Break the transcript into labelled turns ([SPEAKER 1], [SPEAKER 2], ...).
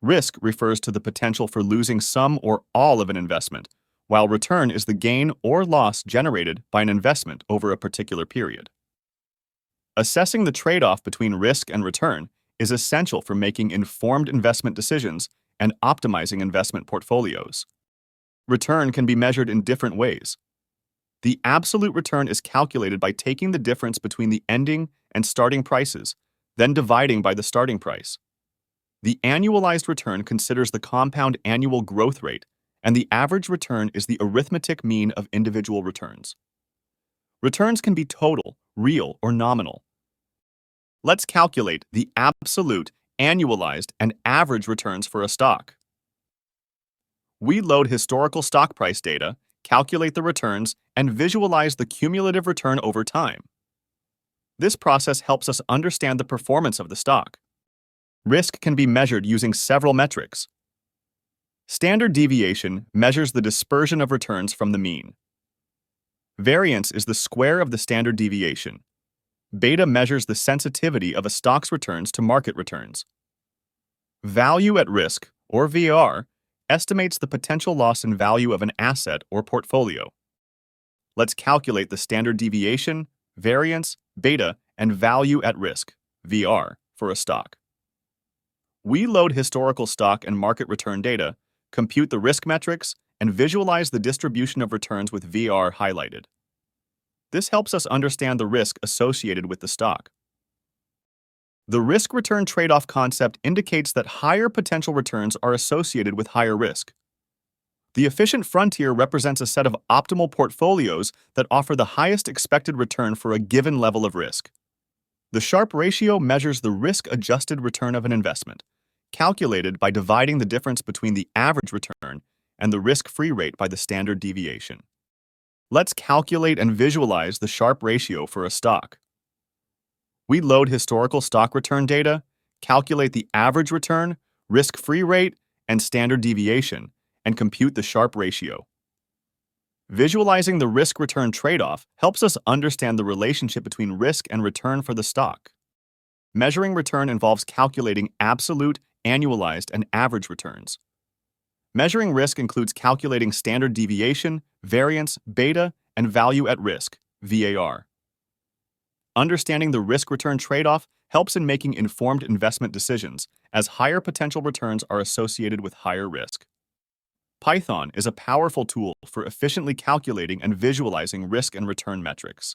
[SPEAKER 1] Risk refers to the potential for losing some or all of an investment, while return is the gain or loss generated by an investment over a particular period. Assessing the trade-off between risk and return is essential for making informed investment decisions and optimizing investment portfolios. Return can be measured in different ways. The absolute return is calculated by taking the difference between the ending and starting prices, then dividing by the starting price. The annualized return considers the compound annual growth rate, and the average return is the arithmetic mean of individual returns. Returns can be total, real, or nominal. Let's calculate the absolute, annualized, and average returns for a stock. We load historical stock price data, calculate the returns, and visualize the cumulative return over time. This process helps us understand the performance of the stock. Risk can be measured using several metrics. Standard deviation measures the dispersion of returns from the mean. Variance is the square of the standard deviation. Beta measures the sensitivity of a stock's returns to market returns. Value at risk, or VAR, estimates the potential loss in value of an asset or portfolio. Let's calculate the standard deviation, variance, beta, and value at risk, VR, for a stock. We load historical stock and market return data, compute the risk metrics, and visualize the distribution of returns with VR highlighted. This helps us understand the risk associated with the stock. The risk-return trade-off concept indicates that higher potential returns are associated with higher risk. The efficient frontier represents a set of optimal portfolios that offer the highest expected return for a given level of risk. The Sharpe ratio measures the risk-adjusted return of an investment, calculated by dividing the difference between the average return and the risk-free rate by the standard deviation. Let's calculate and visualize the Sharpe ratio for a stock. We load historical stock return data, calculate the average return, risk-free rate, and standard deviation, and compute the Sharpe ratio. Visualizing the risk-return trade-off helps us understand the relationship between risk and return for the stock. Measuring return involves calculating absolute, annualized, and average returns. Measuring risk includes calculating standard deviation, variance, beta, and value at risk, VAR. Understanding the risk-return trade-off helps in making informed investment decisions, as higher potential returns are associated with higher risk. Python is a powerful tool for efficiently calculating and visualizing risk and return metrics.